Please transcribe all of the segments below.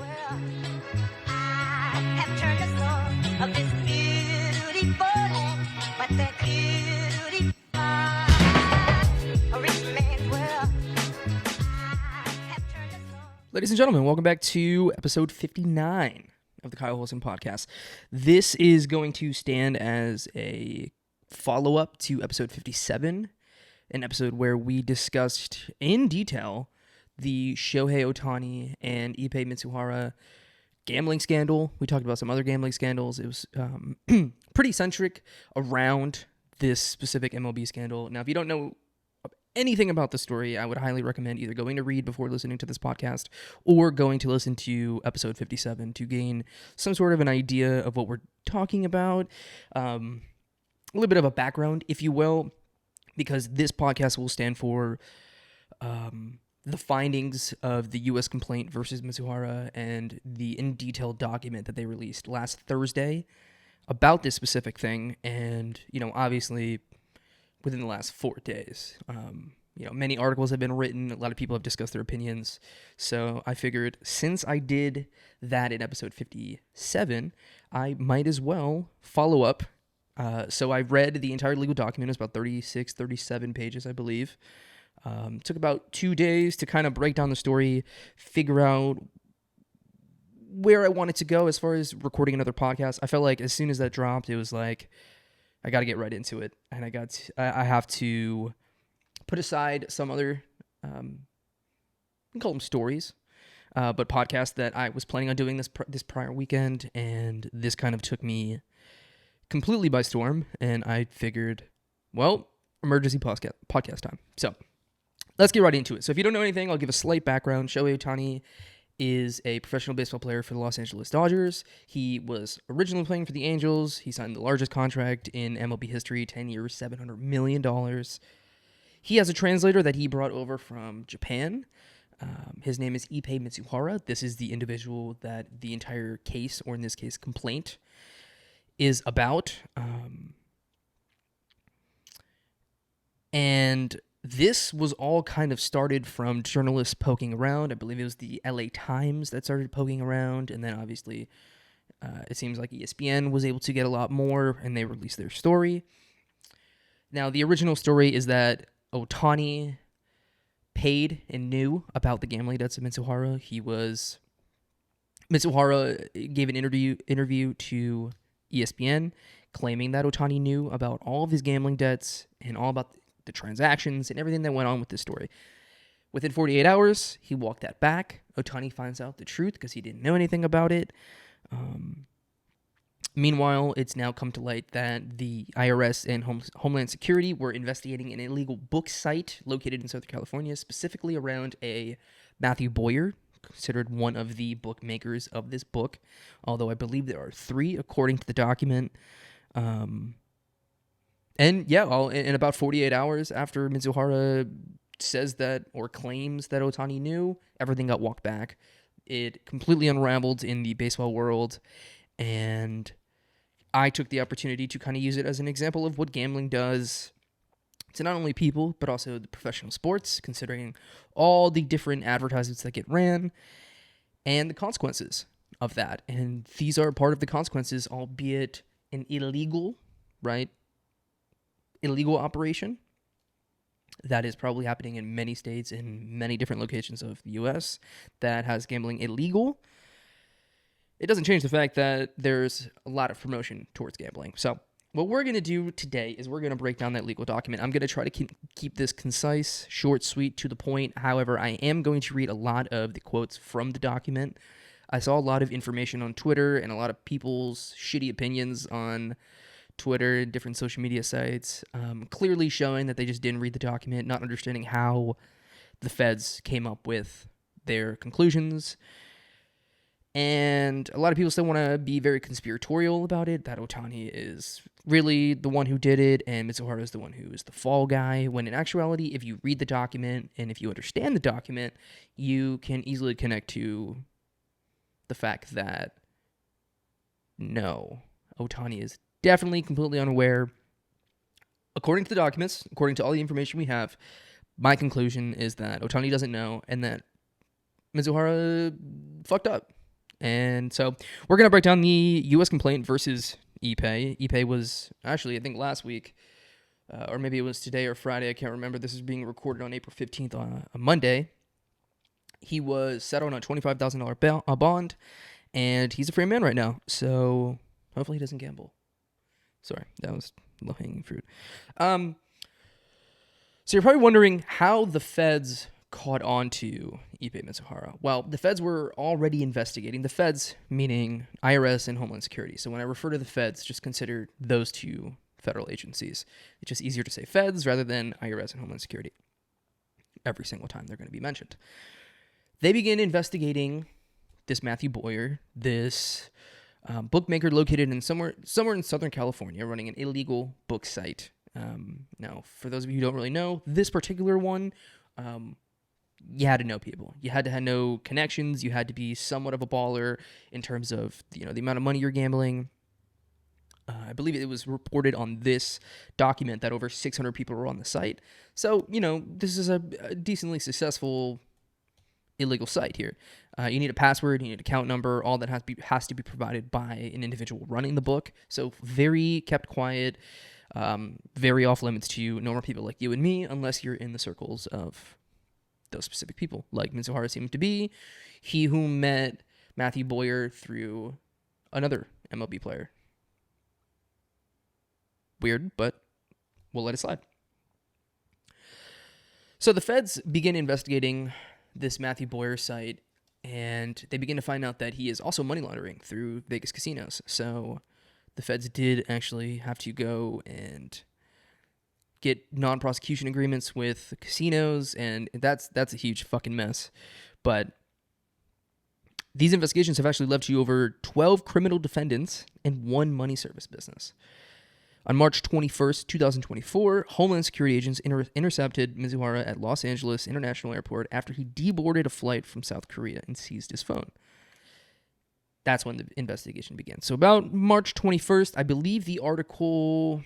I have turned the soul of this beautiful land, but that beauty a rich man's world. I have turned the soul. Ladies and gentlemen, welcome back to episode 59 of the Kyle Holsten podcast. This is going to stand as a follow-up to episode 57, an episode where we discussed in detail the Shohei Ohtani and Ippei Mizuhara gambling scandal. We talked about some other gambling scandals. It was pretty centric around this specific MLB scandal. Now, if you don't know anything about the story, I would highly recommend either going to read before listening to this podcast or going to listen to episode 57 to gain some sort of an idea of what we're talking about. A little bit of a background, if you will, because this podcast will stand for the findings of the U.S. complaint versus Mizuhara and the in-detail document that they released last Thursday about this specific thing. And, obviously within the last 4 days, many articles have been written. A lot of people have discussed their opinions. So I figured since I did that in episode 57, I might as well follow up. So I read the entire legal document. It was about 36, 37 pages, I believe. Took about 2 days to kind of break down the story, figure out where I wanted to go as far as recording another podcast. I felt like as soon as that dropped, it was like, I got to get right into it. And I have to put aside some other, you can call them stories, but podcasts that I was planning on doing this prior weekend. And this kind of took me completely by storm. And I figured, well, emergency podcast time. So let's get right into it. So if you don't know anything, I'll give a slight background. Shohei Ohtani is a professional baseball player for the Los Angeles Dodgers. He was originally playing for the Angels. He signed the largest contract in MLB history, 10 years, $700 million. He has a translator that he brought over from Japan. His name is Ippei Mizuhara. This is the individual that the entire case, or in this case, complaint, is about. And this was all kind of started from journalists poking around. I believe it was the LA Times that started poking around. And then obviously it seems like ESPN was able to get a lot more and they released their story. Now, the original story is that Ohtani paid and knew about the gambling debts of Mizuhara. Mizuhara gave an interview to ESPN claiming that Ohtani knew about all of his gambling debts and all about the transactions and everything that went on with this story. Within 48 hours, he walked that back. Ohtani finds out the truth because he didn't know anything about it. Meanwhile, it's now come to light that the IRS and Homeland Security were investigating an illegal book site located in Southern California, specifically around a Matthew Boyer, considered one of the bookmakers of this book, although I believe there are 3 according to the document. And yeah, in about 48 hours after Mizuhara says that or claims that Ohtani knew, everything got walked back. It completely unraveled in the baseball world, and I took the opportunity to kind of use it as an example of what gambling does to not only people, but also the professional sports, considering all the different advertisements that get ran and the consequences of that. And these are part of the consequences, albeit an illegal, right? Illegal operation that is probably happening in many states in many different locations of the U.S. that has gambling illegal. It doesn't change the fact that there's a lot of promotion towards gambling. So what we're going to do today is we're going to break down that legal document. I'm going to try to keep this concise, short, sweet, to the point. However, I am going to read a lot of the quotes from the document. I saw a lot of information on Twitter and a lot of people's shitty opinions on Twitter and different social media sites, clearly showing that they just didn't read the document, not understanding how the feds came up with their conclusions. And a lot of people still want to be very conspiratorial about it, that Ohtani is really the one who did it and Mizuhara is the one who is the fall guy, when in actuality, if you read the document and if you understand the document, you can easily connect to the fact that no, Ohtani is definitely completely unaware. According to the documents, according to all the information we have, my conclusion is that Ohtani doesn't know and that Mizuhara fucked up. And so we're going to break down the U.S. complaint versus Ippei. Ippei was actually, I think, last week, or maybe it was today or Friday. I can't remember. This is being recorded on April 15th on a Monday. He was settled on a $25,000 bond, and he's a free man right now. So hopefully he doesn't gamble. Sorry, that was low-hanging fruit. So you're probably wondering how the feds caught on to Ippei Mizuhara. Well, the feds were already investigating. The feds, meaning IRS and Homeland Security. So when I refer to the feds, just consider those two federal agencies. It's just easier to say feds rather than IRS and Homeland Security every single time they're going to be mentioned. They begin investigating this Matthew Boyer, this bookmaker located in somewhere in Southern California, running an illegal book site. Now, for those of you who don't really know, this particular one, you had to know people. You had to have no connections. You had to be somewhat of a baller in terms of the amount of money you're gambling. I believe it was reported on this document that over 600 people were on the site. So, this is a decently successful illegal site here. You need a password, you need an account number, all that has to be provided by an individual running the book. So very kept quiet, very off limits to normal people like you and me, unless you're in the circles of those specific people, like Mizuhara seemed to be. He who met Matthew Boyer through another MLB player. Weird, but we'll let it slide. So the feds begin investigating this Matthew Boyer site, and they begin to find out that he is also money laundering through Vegas casinos. So the feds did actually have to go and get non-prosecution agreements with casinos, and that's a huge fucking mess. But these investigations have actually led to over 12 criminal defendants and 1 money service business. On March 21st, 2024, Homeland Security agents intercepted Mizuhara at Los Angeles International Airport after he deboarded a flight from South Korea and seized his phone. That's when the investigation began. So about March 21st, I believe the article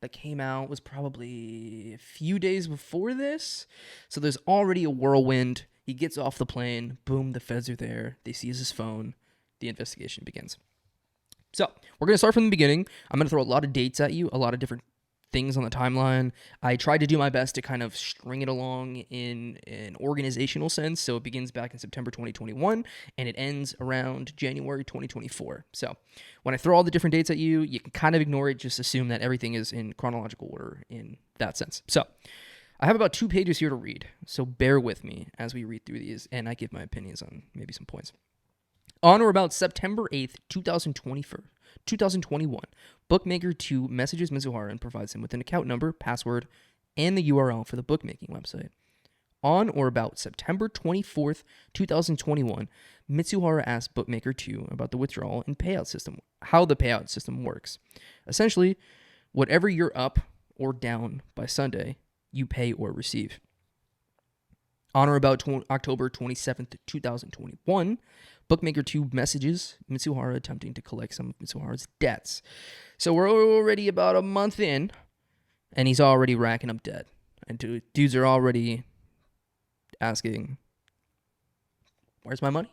that came out was probably a few days before this. So there's already a whirlwind. He gets off the plane. Boom, the feds are there. They seize his phone. The investigation begins. So we're going to start from the beginning. I'm going to throw a lot of dates at you, a lot of different things on the timeline. I tried to do my best to kind of string it along in an organizational sense. So it begins back in September 2021 and it ends around January 2024. So when I throw all the different dates at you, you can kind of ignore it. Just assume that everything is in chronological order in that sense. So I have about 2 pages here to read. So bear with me as we read through these and I give my opinions on maybe some points. On or about September 8th, 2021, Bookmaker 2 messages Mizuhara and provides him with an account number, password, and the URL for the bookmaking website. On or about September 24th, 2021, Mizuhara asks Bookmaker 2 about the withdrawal and payout system, how the payout system works. Essentially, whatever you're up or down by Sunday, you pay or receive. On or about October 27th, 2021, Bookmaker 2 messages Mizuhara attempting to collect some of Mizuhara's debts. So we're already about a month in, and he's already racking up debt. And dudes are already asking, where's my money?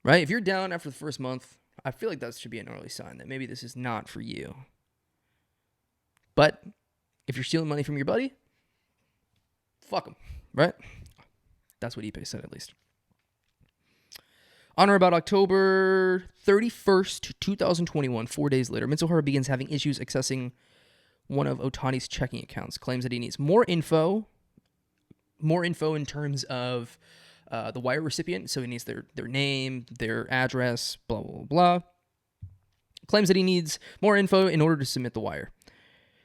Right? If you're down after the first month, I feel like that should be an early sign that maybe this is not for you. But if you're stealing money from your buddy, fuck him, right? That's what Ippei said, at least. On or about October 31st, 2021, 4 days later, Mizuhara begins having issues accessing one of Ohtani's checking accounts, claims that he needs more info in terms of the wire recipient, so he needs their name, their address, blah, blah, blah, blah. Claims that he needs more info in order to submit the wire.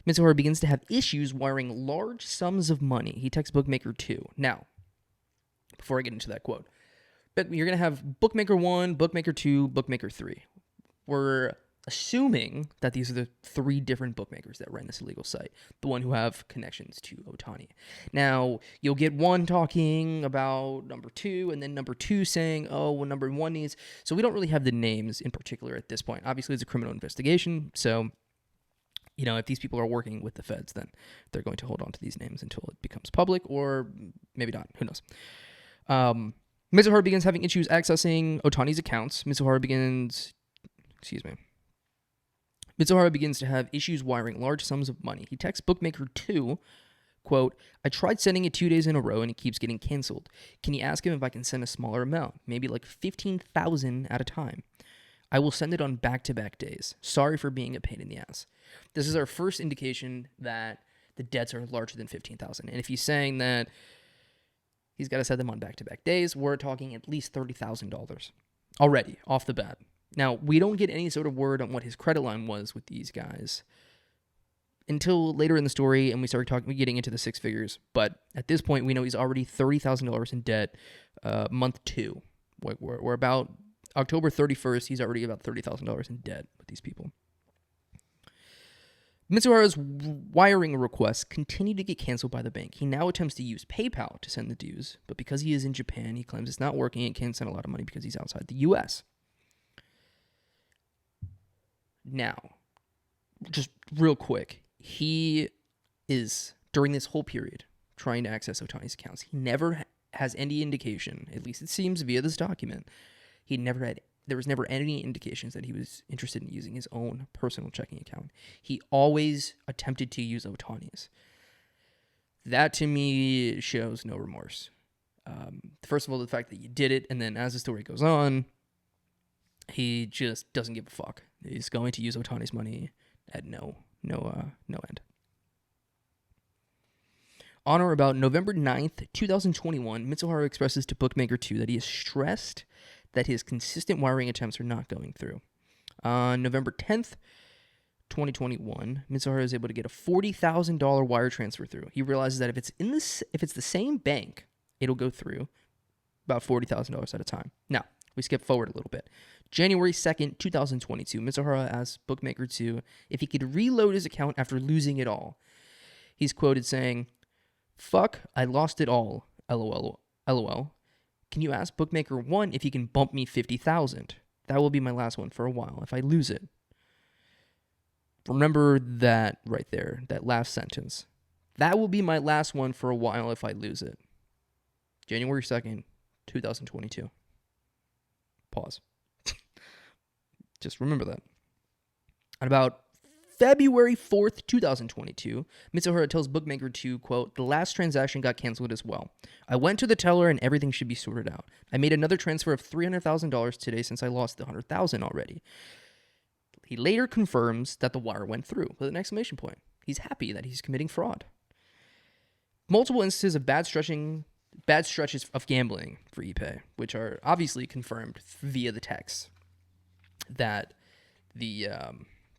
Mizuhara begins to have issues wiring large sums of money. He texts Bookmaker 2. Now, before I get into that quote, but you're going to have Bookmaker 1, Bookmaker 2, Bookmaker 3. We're assuming that these are the 3 different bookmakers that run this illegal site, the one who have connections to Ohtani. Now, you'll get one talking about number 2, and then number 2 saying, oh, well, number 1 needs... So we don't really have the names in particular at this point. Obviously, it's a criminal investigation, so... if these people are working with the feds, then they're going to hold on to these names until it becomes public, or maybe not. Who knows? Mizuhara begins having issues accessing Ohtani's accounts. Mizuhara begins to have issues wiring large sums of money. He texts bookmaker 2, quote, I tried sending it 2 days in a row and it keeps getting canceled. Can you ask him if I can send a smaller amount? Maybe like 15,000 at a time. I will send it on back-to-back days. Sorry for being a pain in the ass. This is our first indication that the debts are larger than 15,000. And if he's saying that he's got to send them on back-to-back days, we're talking at least $30,000 already off the bat. Now, we don't get any sort of word on what his credit line was with these guys until later in the story, and we start getting into the six figures. But at this point, we know he's already $30,000 in debt month 2. We're about October 31st, he's already about $30,000 in debt with these people. Mizuhara's wiring requests continue to get canceled by the bank. He now attempts to use PayPal to send the dues, but because he is in Japan, he claims it's not working and can't send a lot of money because he's outside the U.S. Now, just real quick, he is, during this whole period, trying to access Ohtani's accounts. He never has any indication, at least it seems via this document, there was never any indications that he was interested in using his own personal checking account. He always attempted to use Ohtani's. That, to me, shows no remorse. First of all, the fact that you did it, and then as the story goes on, he just doesn't give a fuck. He's going to use Ohtani's money at no end. On or about November 9th, 2021, Mizuhara expresses to Bookmaker 2 that he is stressed that his consistent wiring attempts are not going through. On November 10th, 2021, Mizuhara is able to get a $40,000 wire transfer through. He realizes that if it's the same bank, it'll go through about $40,000 at a time. Now, we skip forward a little bit. January 2nd, 2022, Mizuhara asks Bookmaker 2 if he could reload his account after losing it all. He's quoted saying, "Fuck, I lost it all, lol, lol. Can you ask Bookmaker 1 if he can bump me 50,000? That will be my last one for a while if I lose it." Remember that right there, that last sentence. That will be my last one for a while if I lose it. January 2nd, 2022. Pause. Just remember that. At about February 4th, 2022, Mizuhara tells Bookmaker 2, quote, "The last transaction got canceled as well. I went to the teller and everything should be sorted out. I made another transfer of $300,000 today since I lost the $100,000 already." He later confirms that the wire went through with an exclamation point. He's happy that he's committing fraud. Multiple instances of bad stretches of gambling for Ippei, which are obviously confirmed via the text that the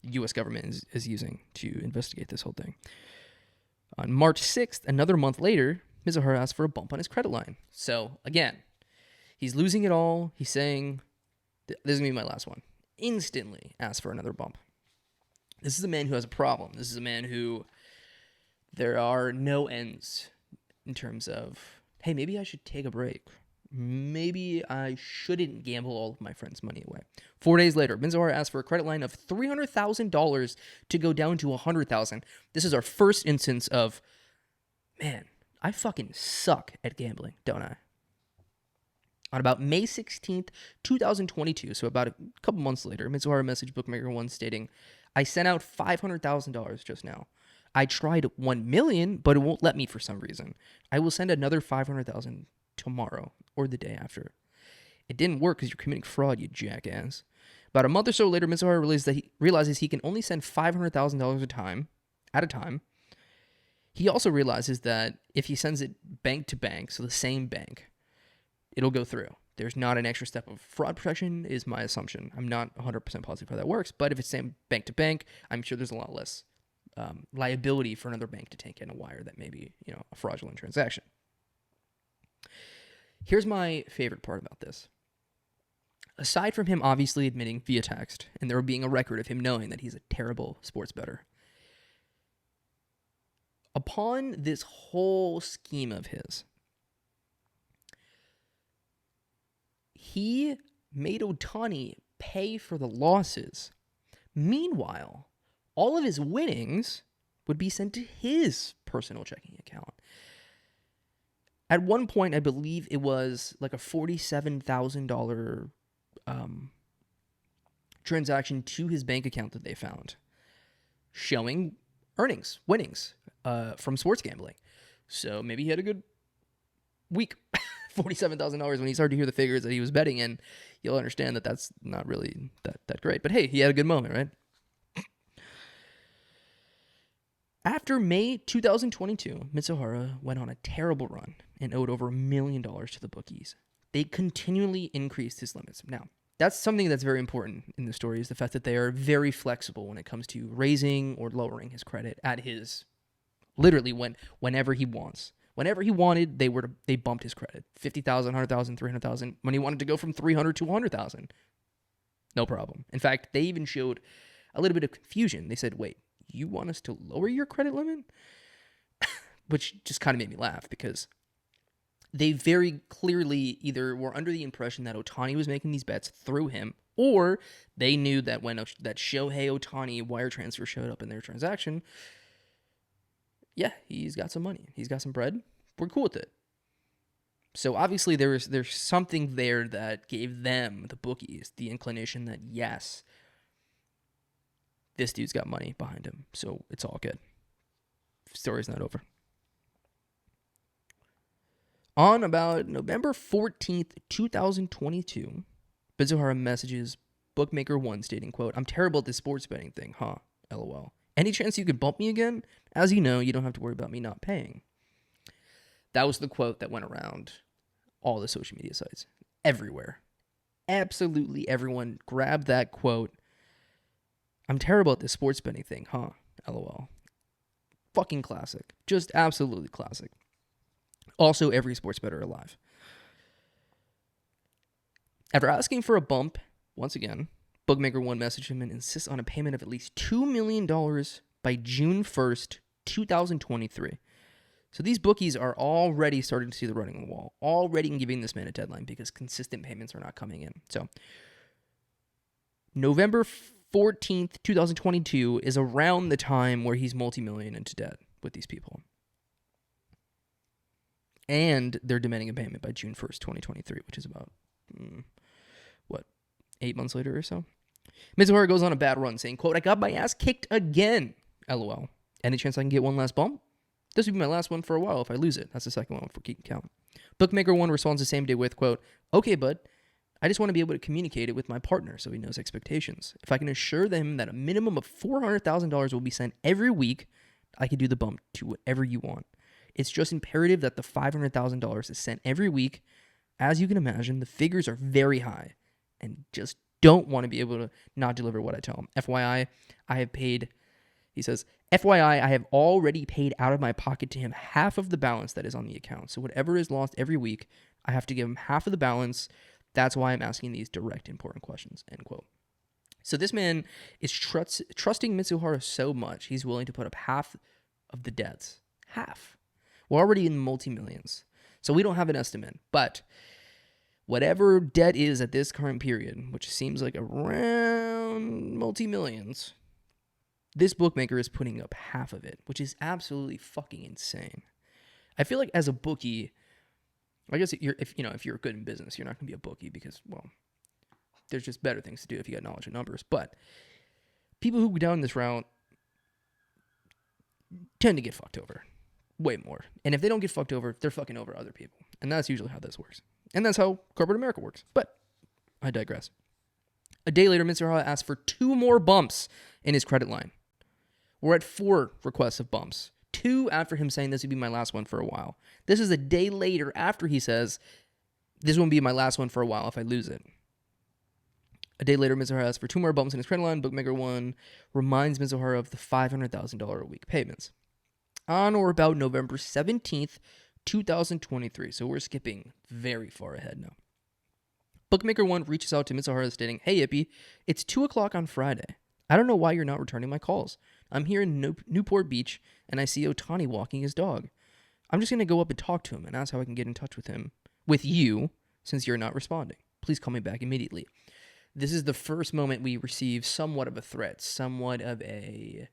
U.S. government is using to investigate this whole thing. On March 6th, another month later, Mizuhara asks for a bump on his credit line. So, again, he's losing it all. He's saying, this is going to be my last one. Instantly asks for another bump. This is a man who has a problem. This is a man who there are no ends in terms of, hey, maybe I should take a break. Maybe I shouldn't gamble all of my friends' money away. 4 days later, Mizuhara asks for a credit line of $300,000 to go down to $100,000. This is our first instance of, man, I fucking suck at gambling, don't I? On about May 16th, 2022, so about a couple months later, Mizuhara messaged Bookmaker 1 stating, "I sent out $500,000 just now. I tried $1 million, but it won't let me for some reason. I will send another $500,000 tomorrow or the day after." It didn't work because you're committing fraud, you jackass. About a month or so later, Mizuhara realizes he can only send $500,000 at a time. He also realizes that if he sends it bank to bank, so the same bank, it'll go through. There's not an extra step of fraud protection, is my assumption. I'm not 100% positive how that works, but if it's same bank to bank, I'm sure there's a lot less liability for another bank to take in a wire that may be, a fraudulent transaction. Here's my favorite part about this. Aside from him obviously admitting via text, and there being a record of him knowing that he's a terrible sports bettor, upon this whole scheme of his, he made Ohtani pay for the losses. Meanwhile, all of his winnings would be sent to his personal checking account. At one point, I believe it was like a $47,000 transaction to his bank account that they found, showing winnings from sports gambling. So maybe he had a good week. $47,000 when you start to hear the figures that he was betting in, you'll understand that that's not really that great. But hey, he had a good moment, right? After May 2022, Mizuhara went on a terrible run and owed over $1 million to the bookies. They continually increased his limits. Now, that's something that's very important in the story, is the fact that they are very flexible when it comes to raising or lowering his credit at his, literally whenever he wants. Whenever he wanted, they bumped his credit. 50,000, 100,000, 300,000. When he wanted to go from 300 to 100,000, no problem. In fact, they even showed a little bit of confusion. They said, wait, you want us to lower your credit limit? Which just kind of made me laugh, because they very clearly either were under the impression that Ohtani was making these bets through him, or they knew that when that Shohei Ohtani wire transfer showed up in their transaction, yeah, he's got some money, he's got some bread, we're cool with it. So obviously there's something there that gave them, the bookies, the inclination that yes, this dude's got money behind him, so it's all good. Story's not over. On about November 14th, 2022, Mizuhara messages Bookmaker One stating, quote, "I'm terrible at this sports betting thing, huh? LOL. Any chance you could bump me again? As you know, you don't have to worry about me not paying." That was the quote that went around all the social media sites. Everywhere. Absolutely everyone grabbed that quote. "I'm terrible at this sports betting thing, huh? LOL." Fucking classic. Just absolutely classic. Also, every sports bettor alive. After asking for a bump, once again, Bookmaker One messaged him and insists on a payment of at least $2 million by June 1st, 2023. So these bookies are already starting to see the writing on the wall, already giving this man a deadline because consistent payments are not coming in. So November 14th, 2022 is around the time where he's multi-million into debt with these people. And they're demanding a payment by June 1st, 2023, which is about, 8 months later or so. Mizuhara goes on a bad run saying, quote, "I got my ass kicked again, LOL. Any chance I can get one last bump? This would be my last one for a while if I lose it." That's the second one for keeping count. Bookmaker One responds the same day with, quote, "Okay, bud, I just want to be able to communicate it with my partner so he knows expectations. If I can assure them that a minimum of $400,000 will be sent every week, I can do the bump to whatever you want. It's just imperative that the $500,000 is sent every week. As you can imagine, the figures are very high and just don't want to be able to not deliver what I tell them. FYI, I have paid," he says, "FYI, I have already paid out of my pocket to him half of the balance that is on the account. So whatever is lost every week, I have to give him half of the balance. That's why I'm asking these direct, important questions," end quote. So this man is trusting Mizuhara so much, he's willing to put up half of the debts. Half. We're already in multi-millions. So we don't have an estimate. But whatever debt is at this current period, which seems like around multi-millions, this bookmaker is putting up half of it, which is absolutely fucking insane. I feel like as a bookie, I guess if you're good in business, you're not going to be a bookie because, well, there's just better things to do if you got knowledge of numbers. But people who go down this route tend to get fucked over way more. And if they don't get fucked over, they're fucking over other people. And that's usually how this works. And that's how corporate America works. But I digress. A day later, Mizuhara asked for 2 more bumps in his credit line. We're at 4 requests of bumps. 2 after him saying this would be my last one for a while. This is a day later after he says, this won't be my last one for a while if I lose it. A day later, Mizuhara asks for 2 more bumps in his credit line. Bookmaker One reminds Mizuhara of the $500,000 a week payments. On or about November 17th, 2023. So we're skipping very far ahead now. Bookmaker One reaches out to Mizuhara stating, "Hey, Ippei, it's 2 o'clock on Friday. I don't know why you're not returning my calls. I'm here in Newport Beach, and I see Ohtani walking his dog. I'm just going to go up and talk to him and ask how I can get in touch with you, since you're not responding. Please call me back immediately." This is the first moment we receive somewhat of a threat, somewhat of a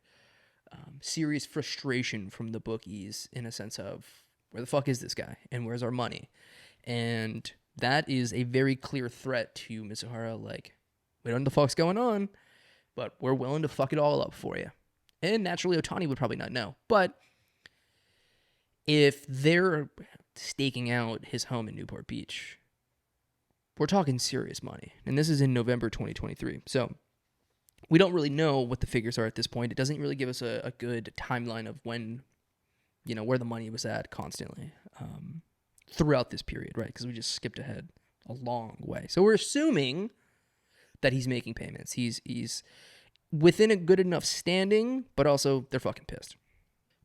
serious frustration from the bookies in a sense of, where the fuck is this guy? And where's our money? And that is a very clear threat to Mizuhara. Like, we don't know what the fuck's going on, but we're willing to fuck it all up for you. And naturally, Ohtani would probably not know. But if they're staking out his home in Newport Beach, we're talking serious money. And this is in November 2023. So we don't really know what the figures are at this point. It doesn't really give us a good timeline of when, where the money was at constantly throughout this period, right? Because we just skipped ahead a long way. So we're assuming that he's making payments. He's within a good enough standing, but also they're fucking pissed.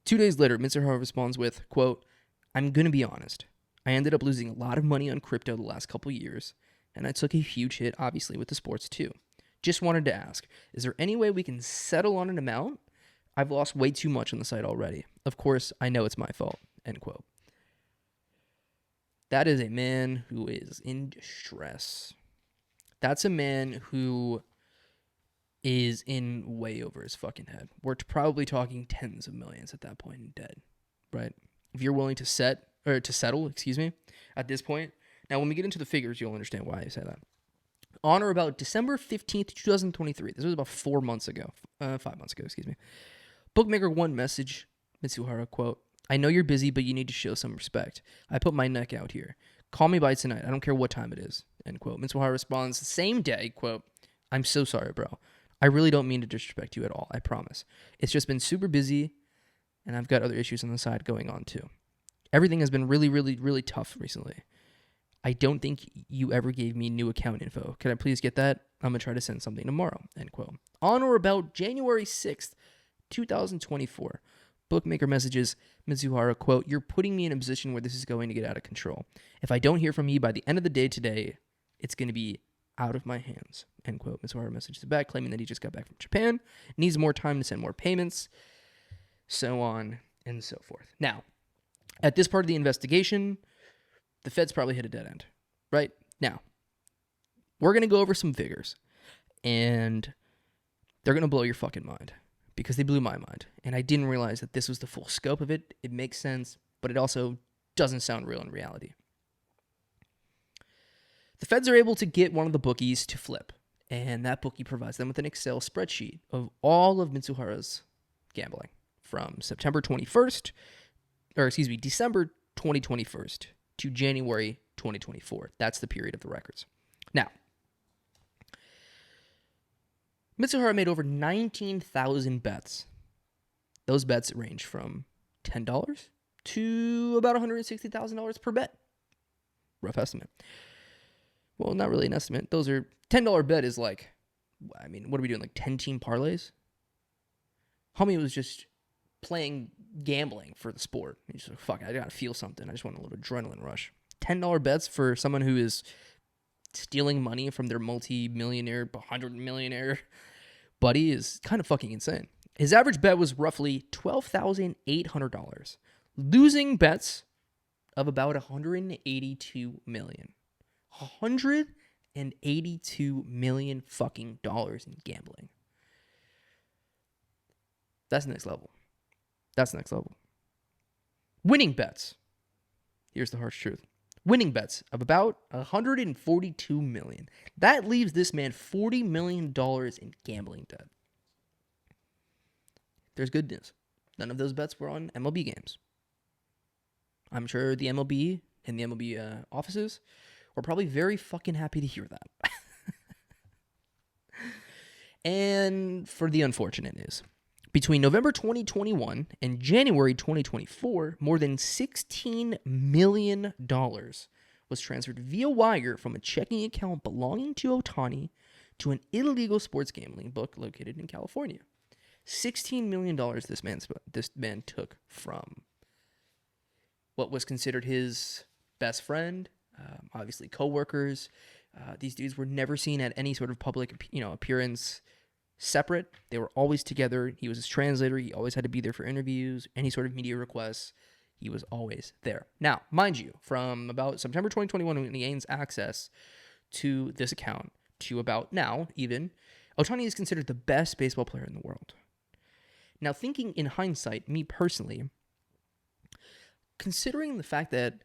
2 days later, Mizuhara responds with, quote, "I'm going to be honest. I ended up losing a lot of money on crypto the last couple years, and I took a huge hit, obviously, with the sports too. Just wanted to ask, is there any way we can settle on an amount? I've lost way too much on the site already. Of course, I know it's my fault," end quote. That is a man who is in distress. That's a man who is in way over his fucking head. We're probably talking tens of millions at that point in debt, right? If you're willing to settle, at this point. Now, when we get into the figures, you'll understand why I say that. On or about December 15th, 2023, this was about 5 months ago, Bookmaker 1 message Mizuhara, quote, "I know you're busy, but you need to show some respect. I put my neck out here. Call me by tonight. I don't care what time it is," end quote. Mizuhara responds the same day, quote, "I'm so sorry, bro. I really don't mean to disrespect you at all, I promise. It's just been super busy, and I've got other issues on the side going on too. Everything has been really, really, really tough recently. I don't think you ever gave me new account info. Can I please get that? I'm going to try to send something tomorrow," end quote. On or about January 6th, 2024, Bookmaker messages Mizuhara, quote, "You're putting me in a position where this is going to get out of control. If I don't hear from you by the end of the day today, it's going to be out of my hands," end quote. Mizuhara messages back, claiming that he just got back from Japan, needs more time to send more payments, so on and so forth. Now, at this part of the investigation, the Fed's probably hit a dead end, right? Now, we're going to go over some figures, and they're going to blow your fucking mind, because they blew my mind, and I didn't realize that this was the full scope of it. It makes sense, but it also doesn't sound real in reality. The Feds are able to get one of the bookies to flip, and that bookie provides them with an Excel spreadsheet of all of Mizuhara's gambling from December 2021 to January 2024. That's the period of the records. Now, Mizuhara made over 19,000 bets. Those bets range from $10 to about $160,000 per bet. Rough estimate. Well, not really an estimate. Those are $10 bet is like, what are we doing? Like 10-team parlays? Homie was just playing gambling for the sport. He's like, fuck, I gotta feel something. I just want a little adrenaline rush. $10 bets for someone who is stealing money from their multi-millionaire, 100-millionaire buddy is kind of fucking insane. His average bet was roughly $12,800, losing bets of about $182 million. $182 million fucking dollars in gambling. That's next level. Winning bets. Here's the harsh truth. Winning bets of about $142 million. That leaves this man $40 million in gambling debt. There's good news. None of those bets were on MLB games. I'm sure the MLB and the MLB offices were probably very fucking happy to hear that. And for the unfortunate news, between November 2021 and January 2024, more than $16 million was transferred via wire from a checking account belonging to Ohtani to an illegal sports gambling book located in California. $16 million this man took from what was considered his best friend, obviously coworkers. These dudes were never seen at any sort of public, appearance separate. They were always together. He was his translator. He always had to be there for interviews, any sort of media requests. He was always there. Now, mind you, from about September 2021, when he gains access to this account, to about now, even, Ohtani is considered the best baseball player in the world. Now, thinking in hindsight, me personally, considering the fact that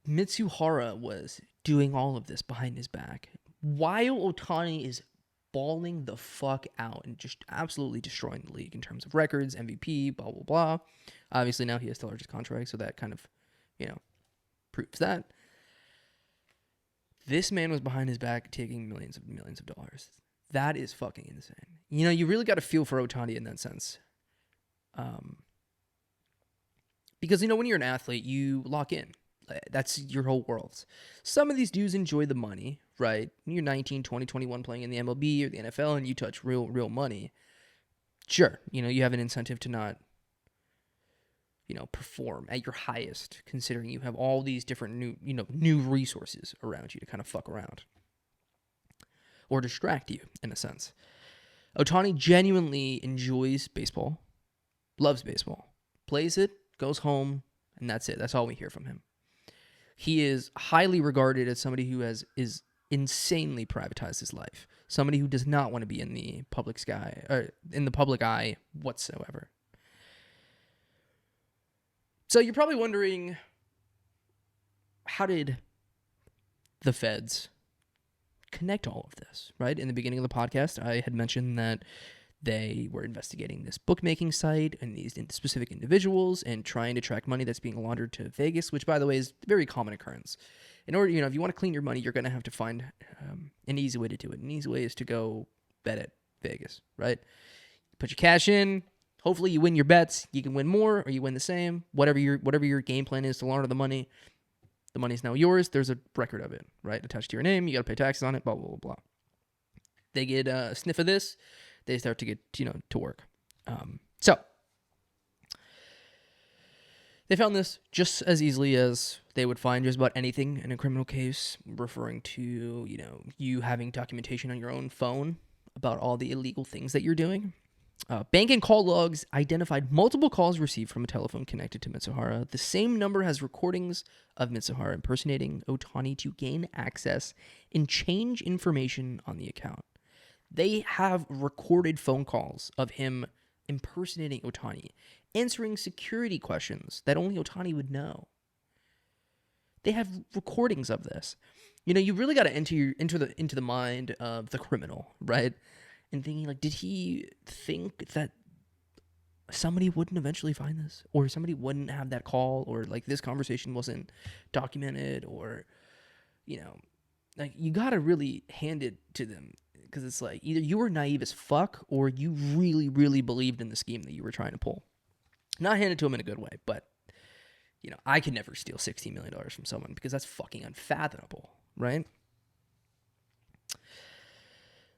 Mizuhara was doing all of this behind his back, while Ohtani is balling the fuck out and just absolutely destroying the league in terms of records, MVP, blah, blah, blah. Obviously, now he has the largest contract, so that kind of, proves that. This man was behind his back taking millions of dollars. That is fucking insane. You really got to feel for Ohtani in that sense. Because, when you're an athlete, you lock in. That's your whole world. Some of these dudes enjoy the money, right? You're 19, 20, 21 playing in the MLB or the NFL and you touch real money. Sure, you have an incentive to not, perform at your highest, considering you have all these different new resources around you to kind of fuck around. Or distract you, in a sense. Ohtani genuinely enjoys baseball, loves baseball, plays it, goes home, and that's it. That's all we hear from him. He is highly regarded as somebody who is insanely privatized his life. Somebody who does not want to be in the public sky or in the public eye whatsoever. So you're probably wondering, how did the feds connect all of this, right? In the beginning of the podcast, I had mentioned that they were investigating this bookmaking site and these specific individuals and trying to track money that's being laundered to Vegas, which, by the way, is a very common occurrence. In order, if you want to clean your money, you're going to have to find an easy way to do it. An easy way is to go bet at Vegas, right? Put your cash in. Hopefully you win your bets. You can win more or you win the same. Whatever your game plan is to launder the money is now yours. There's a record of it, right? Attached to your name. You got to pay taxes on it, blah, blah, blah, blah. They get a sniff of this. They start to get, to work. So they found this just as easily as they would find just about anything in a criminal case, referring to, you having documentation on your own phone about all the illegal things that you're doing. Bank and call logs identified multiple calls received from a telephone connected to Mizuhara. The same number has recordings of Mizuhara impersonating Ohtani to gain access and change information on the account. They have recorded phone calls of him impersonating Ohtani, answering security questions that only Ohtani would know. They have recordings of this. You really got to enter into the mind of the criminal, right? And thinking, like, did he think that somebody wouldn't eventually find this? Or somebody wouldn't have that call? Or, like, this conversation wasn't documented? Or, like, you got to really hand it to them. Because it's like, either you were naive as fuck, or you really, really believed in the scheme that you were trying to pull. Not hand it to him in a good way, but, I could never steal $16 million from someone because that's fucking unfathomable, right?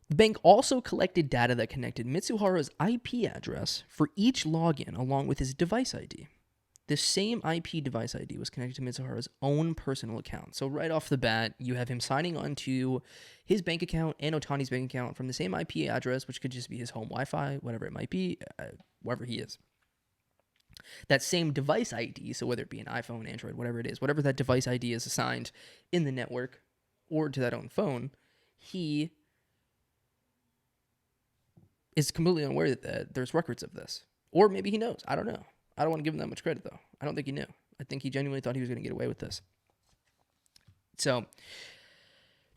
The bank also collected data that connected Mizuhara's IP address for each login along with his device ID. This same IP device ID was connected to Mizuhara's own personal account. So right off the bat, you have him signing on to his bank account and Ohtani's bank account from the same IP address, which could just be his home Wi-Fi, whatever it might be, wherever he is. That same device ID, so whether it be an iPhone, Android, whatever it is, whatever that device ID is assigned in the network or to that own phone, he is completely unaware that there's records of this. Or maybe he knows. I don't know. I don't want to give him that much credit, though. I don't think he knew. I think he genuinely thought he was going to get away with this. So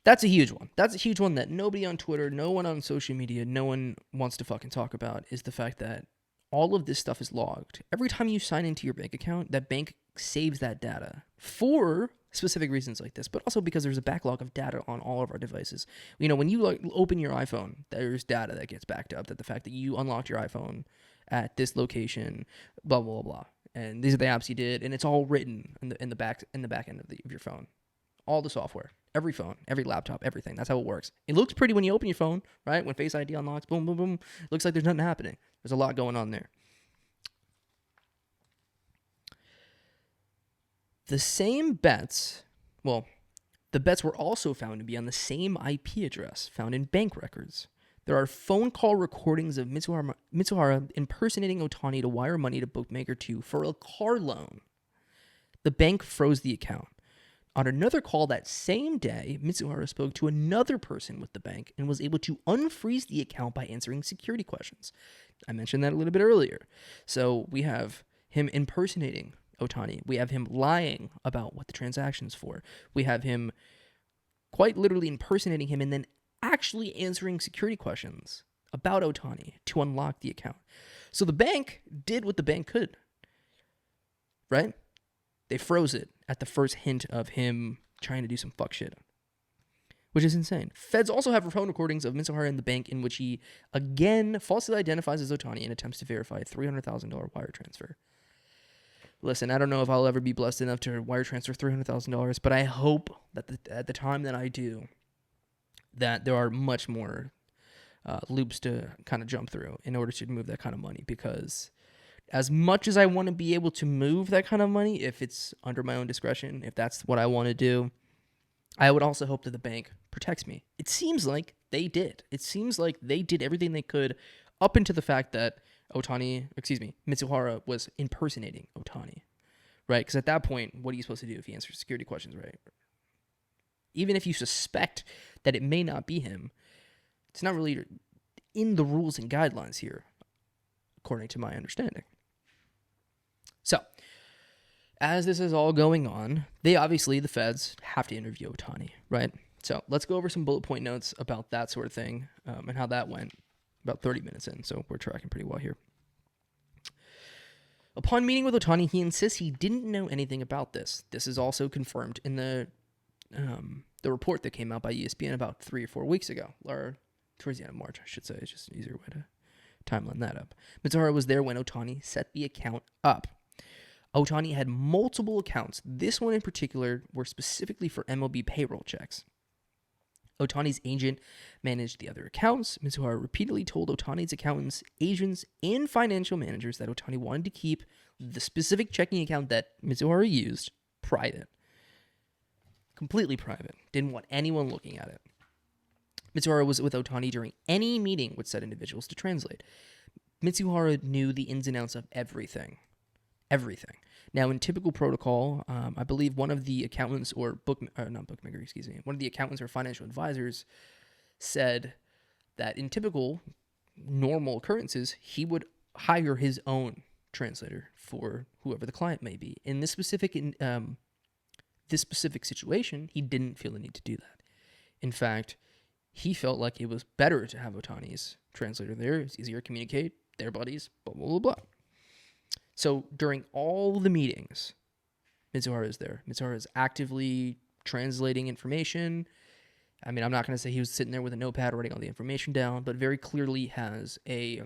that's a huge one. That's a huge one that nobody on Twitter, no one on social media, no one wants to fucking talk about, is the fact that all of this stuff is logged. Every time you sign into your bank account, that bank saves that data for specific reasons like this, but also because there's a backlog of data on all of our devices. When you open your iPhone, there's data that gets backed up, that the fact that you unlocked your iPhone at this location, blah, blah, blah. And these are the apps you did, and it's all written in the back end of your phone. All the software, every phone, every laptop, everything. That's how it works. It looks pretty when you open your phone, right? When Face ID unlocks, boom, boom, boom. It looks like there's nothing happening. There's a lot going on there. The bets were also found to be on the same IP address found in bank records. There are phone call recordings of Mizuhara impersonating Ohtani to wire money to Bookmaker 2 for a car loan. The bank froze the account. On another call that same day, Mizuhara spoke to another person with the bank and was able to unfreeze the account by answering security questions. I mentioned that a little bit earlier. So we have him impersonating Ohtani. We have him lying about what the transaction's for. We have him quite literally impersonating him and then actually answering security questions about Ohtani to unlock the account. So the bank did what the bank could, right? They froze it at the first hint of him trying to do some fuck shit, which is insane. Feds also have phone recordings of Mizuhara in the bank in which he again falsely identifies as Ohtani and attempts to verify a $300,000 wire transfer. Listen, I don't know if I'll ever be blessed enough to wire transfer $300,000, but I hope that at the time that I do, that there are much more loops to kind of jump through in order to move that kind of money, because as much as I want to be able to move that kind of money, if it's under my own discretion, if that's what I want to do, I would also hope that the bank protects me. It seems like they did. It seems like they did everything they could up into the fact that Mizuhara was impersonating Ohtani, right? Because at that point, what are you supposed to do if he answers security questions, right? Even if you suspect that it may not be him, it's not really in the rules and guidelines here, according to my understanding. So, as this is all going on, the feds have to interview Ohtani, right? So let's go over some bullet point notes about that sort of thing and how that went. About 30 minutes in, so we're tracking pretty well here. Upon meeting with Ohtani, he insists he didn't know anything about this. This is also confirmed in the report that came out by ESPN about 3 or 4 weeks ago, or towards the end of March, I should say. It's just an easier way to timeline that up. Mizuhara was there when Ohtani set the account up. Ohtani had multiple accounts. This one in particular were specifically for MLB payroll checks. Ohtani's agent managed the other accounts. Mizuhara repeatedly told Ohtani's accountants, agents, and financial managers that Ohtani wanted to keep the specific checking account that Mizuhara used private. Completely private. Didn't want anyone looking at it. Mizuhara was with Ohtani during any meeting with said individuals to translate. Mizuhara knew the ins and outs of everything. Everything. Now, in typical protocol, I believe one of the accountants one of the accountants or financial advisors said that in typical normal occurrences, he would hire his own translator for whoever the client may be. In this specific situation, he didn't feel the need to do that. In fact, he felt like it was better to have Ohtani's translator there. It's easier to communicate. They're buddies, blah, blah, blah, blah. So during all the meetings, Mizuhara is there. Mizuhara is actively translating information. I mean, I'm not going to say he was sitting there with a notepad writing all the information down, but very clearly has a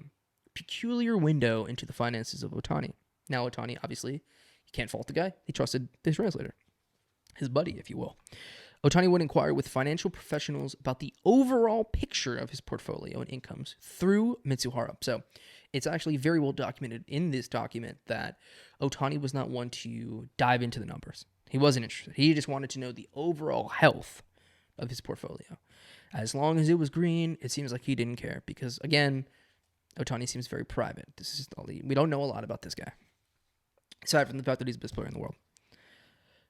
peculiar window into the finances of Ohtani. Now, Ohtani, obviously, you can't fault the guy. He trusted his translator, his buddy, if you will. Ohtani would inquire with financial professionals about the overall picture of his portfolio and incomes through Mizuhara. So it's actually very well documented in this document that Ohtani was not one to dive into the numbers. He wasn't interested. He just wanted to know the overall health of his portfolio. As long as it was green, it seems like he didn't care because, again, Ohtani seems very private. We don't know a lot about this guy, aside from the fact that he's the best player in the world.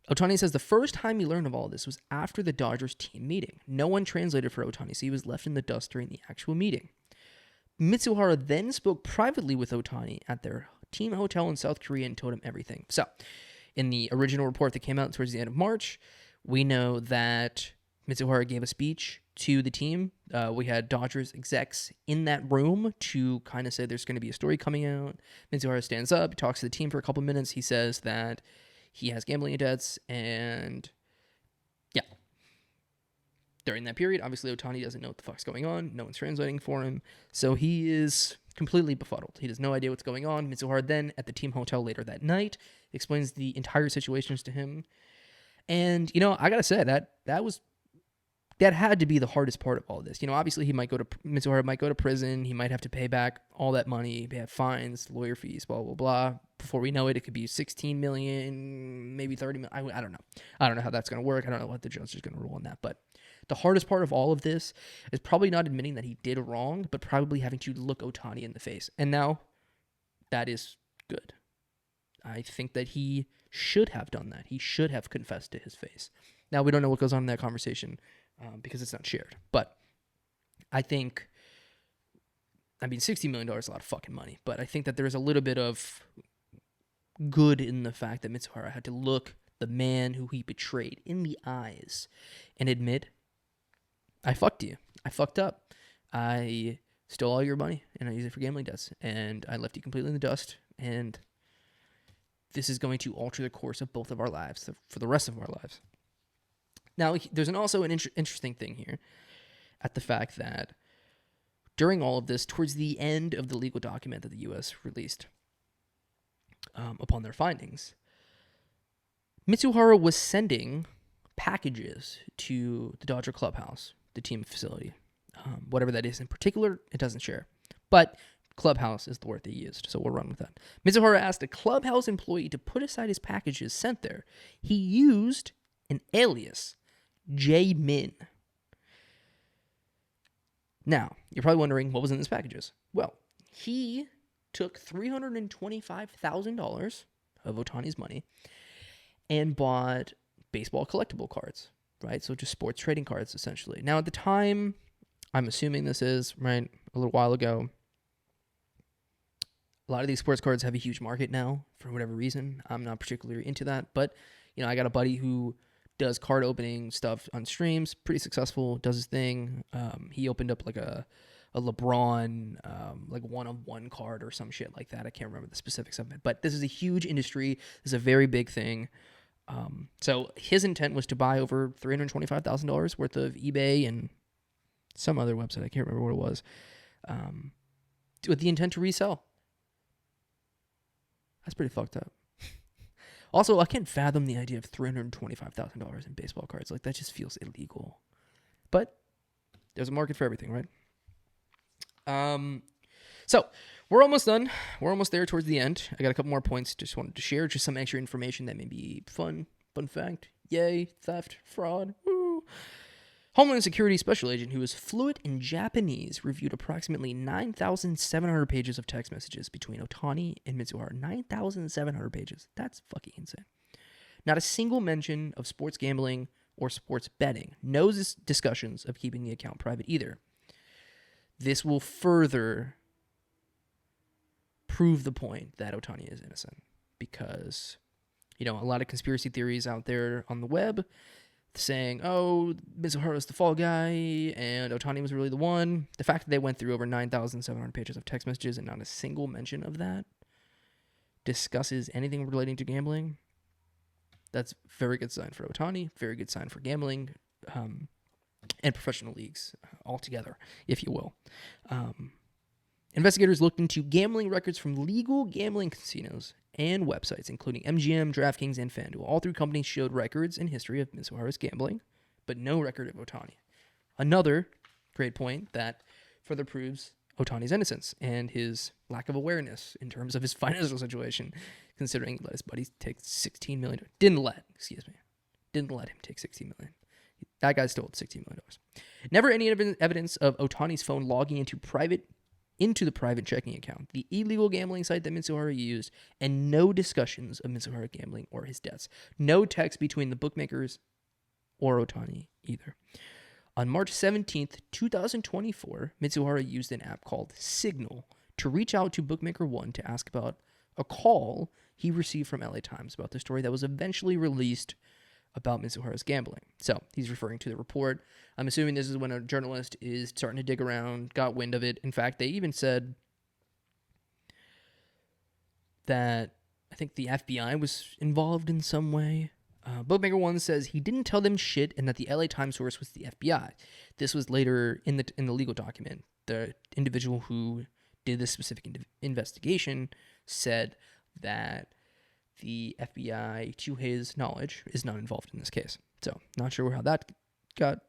Ohtani says the first time he learned of all this was after the Dodgers team meeting. No one translated for Ohtani, so he was left in the dust during the actual meeting. Mizuhara then spoke privately with Ohtani at their team hotel in South Korea and told him everything. So, in the original report that came out towards the end of March, we know that Mizuhara gave a speech to the team. We had Dodgers execs in that room to kind of say there's going to be a story coming out. Mizuhara stands up, talks to the team for a couple minutes. He says that he has gambling debts, and yeah. During that period, obviously, Ohtani doesn't know what the fuck's going on. No one's translating for him. So he is completely befuddled. He has no idea what's going on. Mizuhara then, at the team hotel later that night, explains the entire situations to him. And, I gotta say, that had to be the hardest part of all this. Obviously, Mizuhara might go to prison. He might have to pay back all that money, pay fines, lawyer fees, blah, blah, blah. Before we know it, it could be 16 million, maybe 30 million. I don't know. I don't know how that's going to work. I don't know what the judge is going to rule on that. But the hardest part of all of this is probably not admitting that he did wrong, but probably having to look Ohtani in the face. And now, that is good. I think that he should have done that. He should have confessed to his face. Now, we don't know what goes on in that conversation because it's not shared. But I think, $60 million is a lot of fucking money. But I think that there's a little bit of good in the fact that Mizuhara had to look the man who he betrayed in the eyes and admit, I fucked you. I fucked up. I stole all your money and I used it for gambling debts. And I left you completely in the dust. And this is going to alter the course of both of our lives for the rest of our lives. Now, there's also an interesting thing here at the fact that during all of this, towards the end of the legal document that the U.S. released upon their findings, Mizuhara was sending packages to the Dodger clubhouse, the team facility. Whatever that is in particular, it doesn't share. But clubhouse is the word they used, so we'll run with that. Mizuhara asked a clubhouse employee to put aside his packages sent there. He used an alias, J Min. Now, you're probably wondering what was in these packages. Well, he took $325,000 of Ohtani's money and bought baseball collectible cards, right? So just sports trading cards, essentially. Now, at the time, I'm assuming this is, right, a little while ago, a lot of these sports cards have a huge market now, for whatever reason. I'm not particularly into that, but, I got a buddy who does card opening stuff on streams, pretty successful, does his thing. He opened up like a LeBron, like one-of-one card or some shit like that. I can't remember the specifics of it, but this is a huge industry. This is a very big thing. So his intent was to buy over $325,000 worth of eBay and some other website, I can't remember what it was, with the intent to resell. That's pretty fucked up. Also, I can't fathom the idea of $325,000 in baseball cards. Like, that just feels illegal. But there's a market for everything, right? So we're almost done. We're almost there towards the end. I got a couple more points. Just wanted to share just some extra information that may be fun. Fun fact. Yay. Theft. Fraud. Woo. Homeland Security Special Agent who is fluent in Japanese reviewed approximately 9,700 pages of text messages between Ohtani and Mizuhara. 9,700 pages. That's fucking insane. Not a single mention of sports gambling or sports betting. No discussions of keeping the account private either. This will further prove the point that Ohtani is innocent because, a lot of conspiracy theories out there on the web saying, oh, Mizuhara is the fall guy and Ohtani was really the one. The fact that they went through over 9,700 pages of text messages and not a single mention of that discusses anything relating to gambling, that's very good sign for Ohtani, very good sign for gambling, and professional leagues altogether, if you will. Investigators looked into gambling records from legal gambling casinos and websites, including MGM, DraftKings, and FanDuel. All three companies showed records and history of Mizuhara's gambling, but no record of Ohtani. Another great point that further proves Ohtani's innocence and his lack of awareness in terms of his financial situation, considering he let his buddy take $16 million. Didn't let him take $16 million. That guy stole $16 million. Never any evidence of Ohtani's phone logging into the private checking account, the illegal gambling site that Mizuhara used, and no discussions of Mizuhara gambling or his debts. No text between the bookmakers or Ohtani either. On March 17th, 2024, Mizuhara used an app called Signal to reach out to Bookmaker One to ask about a call he received from LA Times about the story that was eventually released about Mizuhara's gambling. So he's referring to the report. I'm assuming this is when a journalist is starting to dig around, got wind of it. In fact, they even said that I think the FBI was involved in some way. Bookmaker One says he didn't tell them shit and that the LA Times source was the FBI. This was later in the legal document. The individual who did this specific investigation said that the FBI, to his knowledge, is not involved in this case. So, not sure how that got,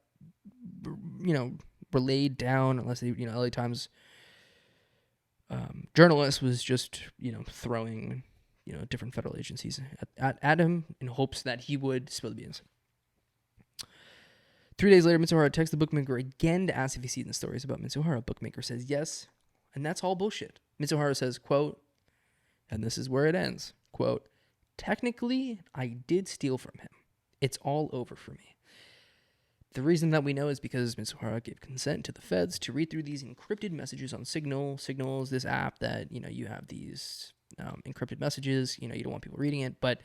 relayed down, unless the, LA Times journalist was just, throwing, different federal agencies at him in hopes that he would spill the beans. 3 days later, Mizuhara texts the bookmaker again to ask if he's seen the stories about Mizuhara. Bookmaker says yes, and that's all bullshit. Mizuhara says, quote, and this is where it ends, quote, technically, I did steal from him. It's all over for me. The reason that we know is because Mizuhara gave consent to the feds to read through these encrypted messages on Signal. Signal is this app that, you have these encrypted messages. You don't want people reading it, but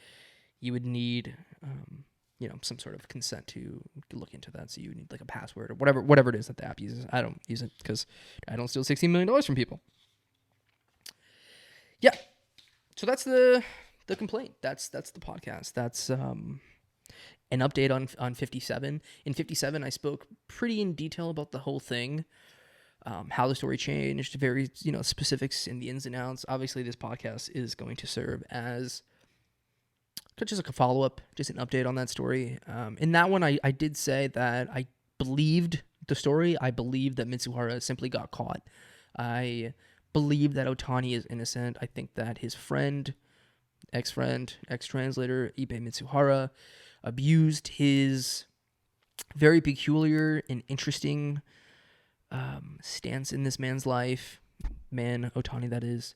you would need, some sort of consent to look into that. So you need like a password or whatever it is that the app uses. I don't use it because I don't steal $16 million from people. Yeah. So that's the complaint. That's the podcast. That's an update on 57. In 57, I spoke pretty in detail about the whole thing, how the story changed, very specifics in the ins and outs. Obviously, this podcast is going to serve as just like a follow-up, just an update on that story. In that one, I did say that I believed the story. I believed that Mizuhara simply got caught. I believe that Ohtani is innocent. I think that his ex-translator, Ippei Mizuhara, abused his very peculiar and interesting stance in this man's life. Ohtani, that is.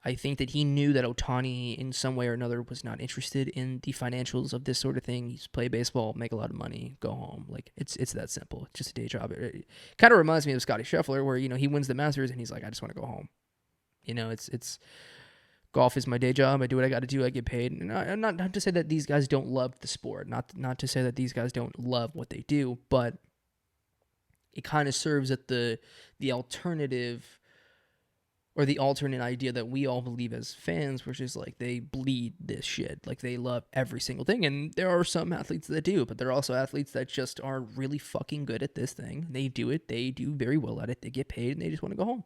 I think that he knew that Ohtani, in some way or another, was not interested in the financials of this sort of thing. He's play baseball, make a lot of money, go home. Like, it's that simple. It's just a day job. It kind of reminds me of Scotty Scheffler, where, he wins the Masters and he's like, I just want to go home. It's golf is my day job. I do what I got to do. I get paid. And not to say that these guys don't love the sport. Not to say that these guys don't love what they do, but it kind of serves at the alternative, or the alternate idea that we all believe as fans, which is like they bleed this shit. Like, they love every single thing. And there are some athletes that do, but there are also athletes that just are really fucking good at this thing. They do it. They do very well at it. They get paid and they just want to go home.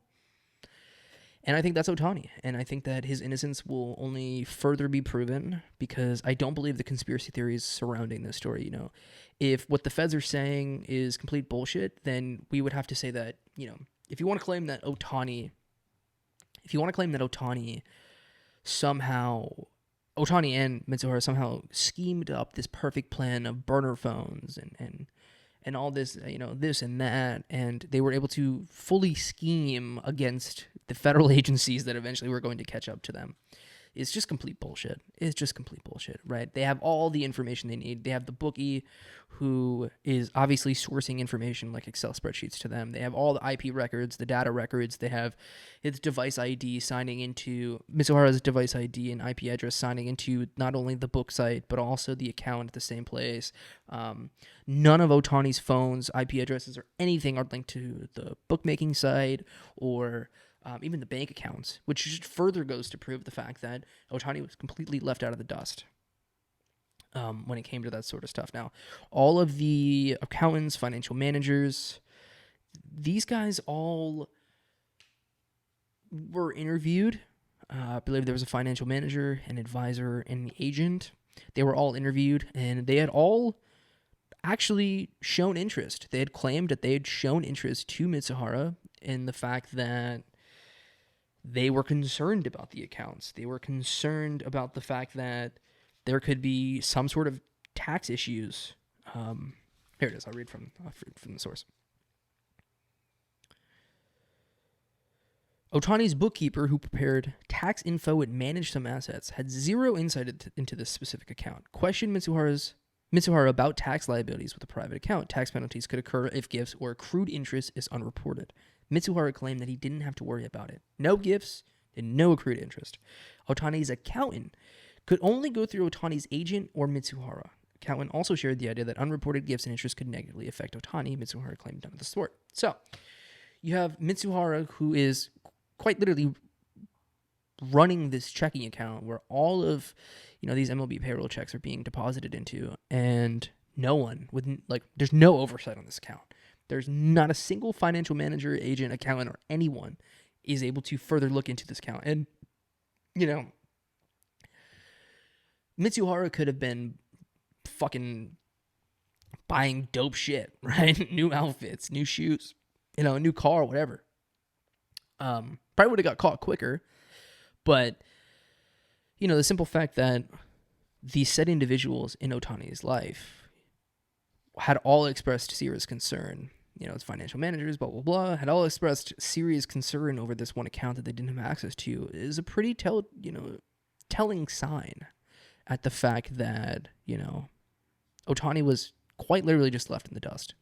And I think that's Ohtani. And I think that his innocence will only further be proven, because I don't believe the conspiracy theories surrounding this story. If what the feds are saying is complete bullshit, then we would have to say that, if you want to claim that Ohtani and Mizuhara somehow schemed up this perfect plan of burner phones and all this, this and that, and they were able to fully scheme against the federal agencies that eventually were going to catch up to them, it's just complete bullshit. It's just complete bullshit, right? They have all the information they need. They have the bookie who is obviously sourcing information like Excel spreadsheets to them. They have all the IP records, the data records. They have his device ID signing into Mizuhara's device ID and IP address signing into not only the book site, but also the account at the same place. None of Ohtani's phones, IP addresses, or anything are linked to the bookmaking site or even the bank accounts, which just further goes to prove the fact that Ohtani was completely left out of the dust when it came to that sort of stuff. Now, all of the accountants, financial managers, these guys all were interviewed. I believe there was a financial manager, an advisor, and an agent. They were all interviewed, and they had all actually shown interest. They had claimed that they had shown interest to Mizuhara in the fact that they were concerned about the accounts. They were concerned about the fact that there could be some sort of tax issues. Here it is. I'll read from the source. Ohtani's bookkeeper, who prepared tax info and managed some assets, had zero insight into this specific account. Questioned Mizuhara about tax liabilities with a private account. Tax penalties could occur if gifts or accrued interest is unreported. Mizuhara claimed that he didn't have to worry about it. No gifts and no accrued interest. Ohtani's accountant could only go through Ohtani's agent or Mizuhara. Accountant also shared the idea that unreported gifts and interest could negatively affect Ohtani. Mizuhara claimed none of the sort. So, you have Mizuhara, who is quite literally running this checking account where all of these MLB payroll checks are being deposited into, and no one there's no oversight on this account. There's not a single financial manager, agent, accountant, or anyone is able to further look into this account. And, Mizuhara could have been fucking buying dope shit, right? New outfits, new shoes, a new car, whatever. Probably would have got caught quicker. But, the simple fact that these said individuals in Ohtani's life had all expressed serious concern, as financial managers, blah, blah, blah, had all expressed serious concern over this one account that they didn't have access to, is a pretty telling sign at the fact that, Ohtani was quite literally just left in the dust.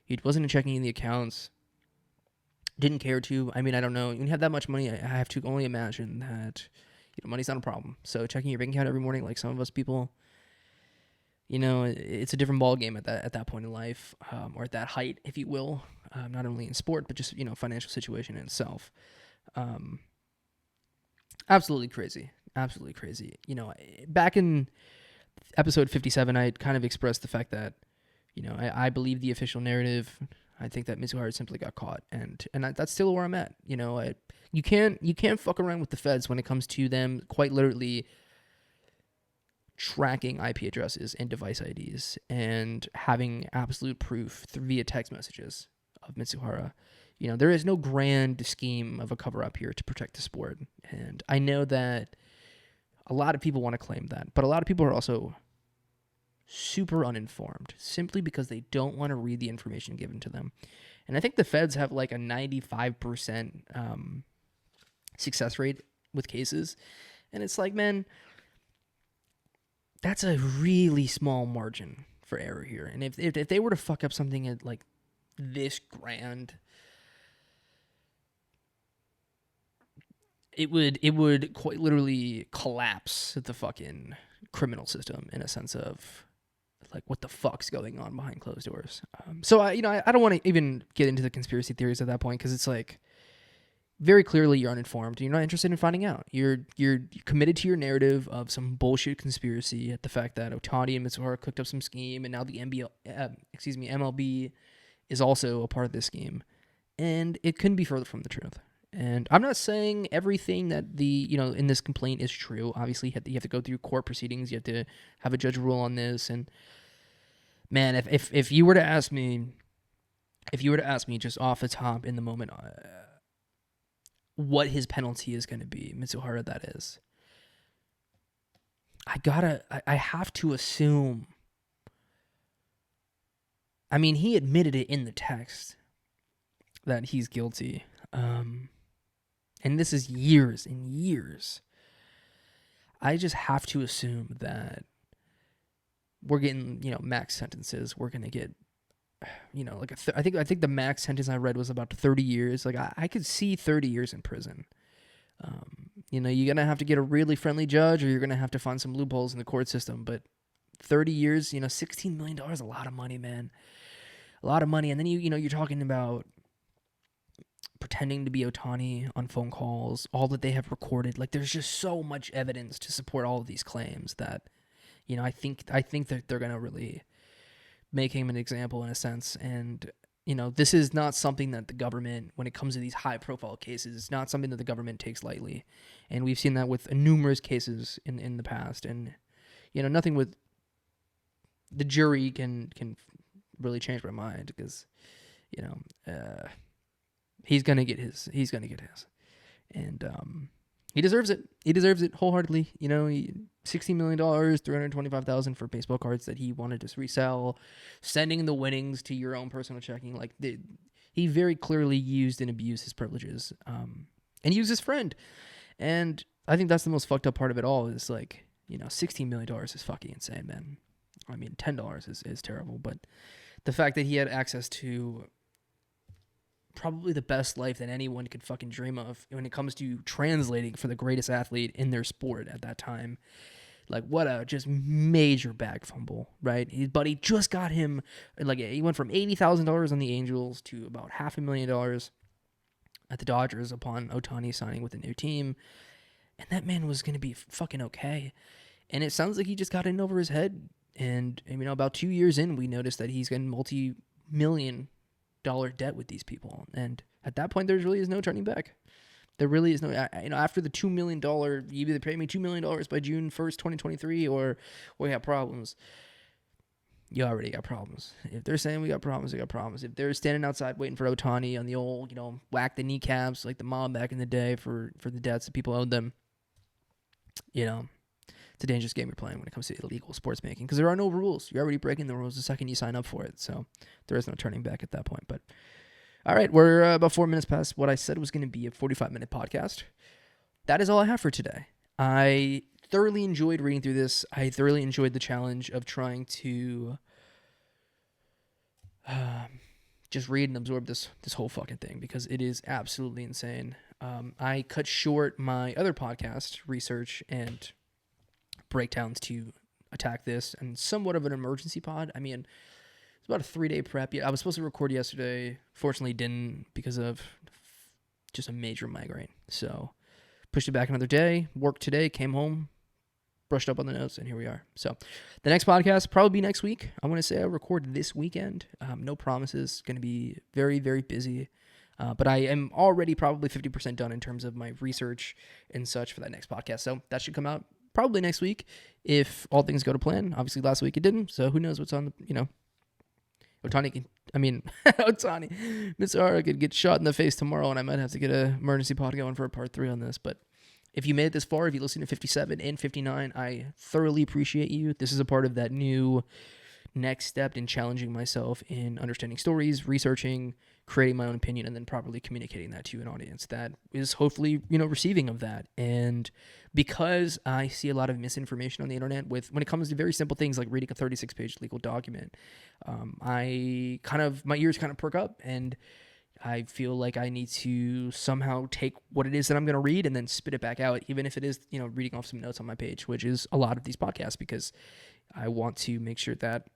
He wasn't checking in the accounts, didn't care to. I mean, I don't know. When you have that much money, I have to only imagine that, money's not a problem. So checking your bank account every morning, like some of us people, it's a different ball game at that point in life, or at that height, if you will. Not only in sport, but just financial situation in itself. Absolutely crazy. Absolutely crazy. Back in episode 57, I kind of expressed the fact that, I believe the official narrative. I think that Mizuhara simply got caught, and that's still where I'm at. You can't fuck around with the feds when it comes to them quite literally tracking IP addresses and device IDs and having absolute proof via text messages of Mizuhara. There is no grand scheme of a cover-up here to protect the sport. And I know that a lot of people want to claim that, but a lot of people are also super uninformed simply because they don't want to read the information given to them. And I think the feds have like a 95% success rate with cases. And it's like, man, that's a really small margin for error here. And if they were to fuck up something at like this grand, it would quite literally collapse the fucking criminal system in a sense of like what the fuck's going on behind closed doors. So I don't want to even get into the conspiracy theories at that point, because it's like very clearly you're uninformed. You're not interested in finding out. You're committed to your narrative of some bullshit conspiracy at the fact that Ohtani and Mizuhara cooked up some scheme, and now the MLB is also a part of this scheme, and it couldn't be further from the truth. And I'm not saying everything that in this complaint is true. Obviously, you have to go through court proceedings. You have to have a judge rule on this. And man, if you were to ask me, just off the top in the moment, what his penalty is going to be, Mizuhara, that is, I have to assume. I mean, he admitted it in the text that he's guilty. And this is years and years. I just have to assume that we're getting, max sentences. We're going to get, I think the max sentence I read was about 30 years. Like, I could see 30 years in prison. You're going to have to get a really friendly judge, or you're going to have to find some loopholes in the court system. But 30 years, $16 million, a lot of money, man. A lot of money. And then, you're talking about pretending to be Ohtani on phone calls, all that they have recorded. Like, there's just so much evidence to support all of these claims that, I think that they're going to really make him an example in a sense. And, this is not something that the government, when it comes to these high-profile cases, it's not something that the government takes lightly. And we've seen that with numerous cases in the past. And, nothing with the jury can really change my mind, because, he's gonna get his. And he deserves it. He deserves it wholeheartedly. $16 million, $325,000 for baseball cards that he wanted to resell, sending the winnings to your own personal checking. Like, he very clearly used and abused his privileges, and used his friend. And I think that's the most fucked up part of it all. Is like, $16 million is fucking insane, man. I mean, $10 is terrible, but the fact that he had access to probably the best life that anyone could fucking dream of when it comes to translating for the greatest athlete in their sport at that time. Like, what a just major bag fumble, right? His buddy just got him, like, he went from $80,000 on the Angels to about $500,000 at the Dodgers upon Ohtani signing with a new team. And that man was going to be fucking okay. And it sounds like he just got in over his head. And, about 2 years in, we noticed that he's getting multi-million dollar debt with these people, and at that point there really is no turning back. There really is no, after the $2 million, you either pay me $2 million by June 1st, 2023, or we have problems. You already got problems. If they're saying we got problems, they got problems. If they're standing outside waiting for Ohtani on the old, whack the kneecaps like the mob back in the day for the debts that people owed them, it's a dangerous game you're playing when it comes to illegal sports making, because there are no rules. You're already breaking the rules the second you sign up for it. So there is no turning back at that point. But all right, we're about 4 minutes past what I said was going to be a 45-minute podcast. That is all I have for today. I thoroughly enjoyed reading through this. I thoroughly enjoyed the challenge of trying to just read and absorb this whole fucking thing, because it is absolutely insane. I cut short my other podcast research and breakdowns to attack this, and somewhat of an emergency pod. I mean, it's about a 3-day prep. Yeah, I was supposed to record yesterday. Fortunately, didn't because of just a major migraine. So pushed it back another day. Worked today. Came home. Brushed up on the notes, and here we are. So the next podcast probably be next week. I want to say I'll record this weekend. No promises. Going to be very, very busy. But I am already probably 50% done in terms of my research and such for that next podcast. So that should come out probably next week if all things go to plan. Obviously, last week it didn't. So who knows what's on the, Ohtani, Mizuhara could get shot in the face tomorrow, and I might have to get an emergency pod going for a part 3 on this. But if you made it this far, if you listened to 57 and 59, I thoroughly appreciate you. This is a part of that new next step in challenging myself in understanding stories, researching, creating my own opinion, and then properly communicating that to an audience that is hopefully, receiving of that. And because I see a lot of misinformation on the internet when it comes to very simple things like reading a 36-page legal document, my ears kind of perk up, and I feel like I need to somehow take what it is that I'm going to read and then spit it back out, even if it is, reading off some notes on my page, which is a lot of these podcasts, because I want to make sure that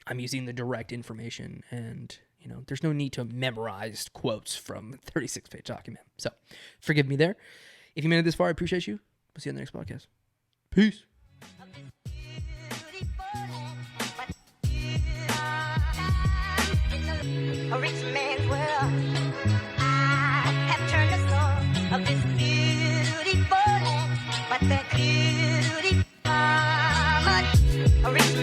I'm using the direct information, and, there's no need to memorize quotes from a 36-page document. So forgive me there. If you made it this far, I appreciate you. We'll see you on the next podcast. Peace. A rich man's world. I have turned the soul of this beautiful land, but the beauty, a rich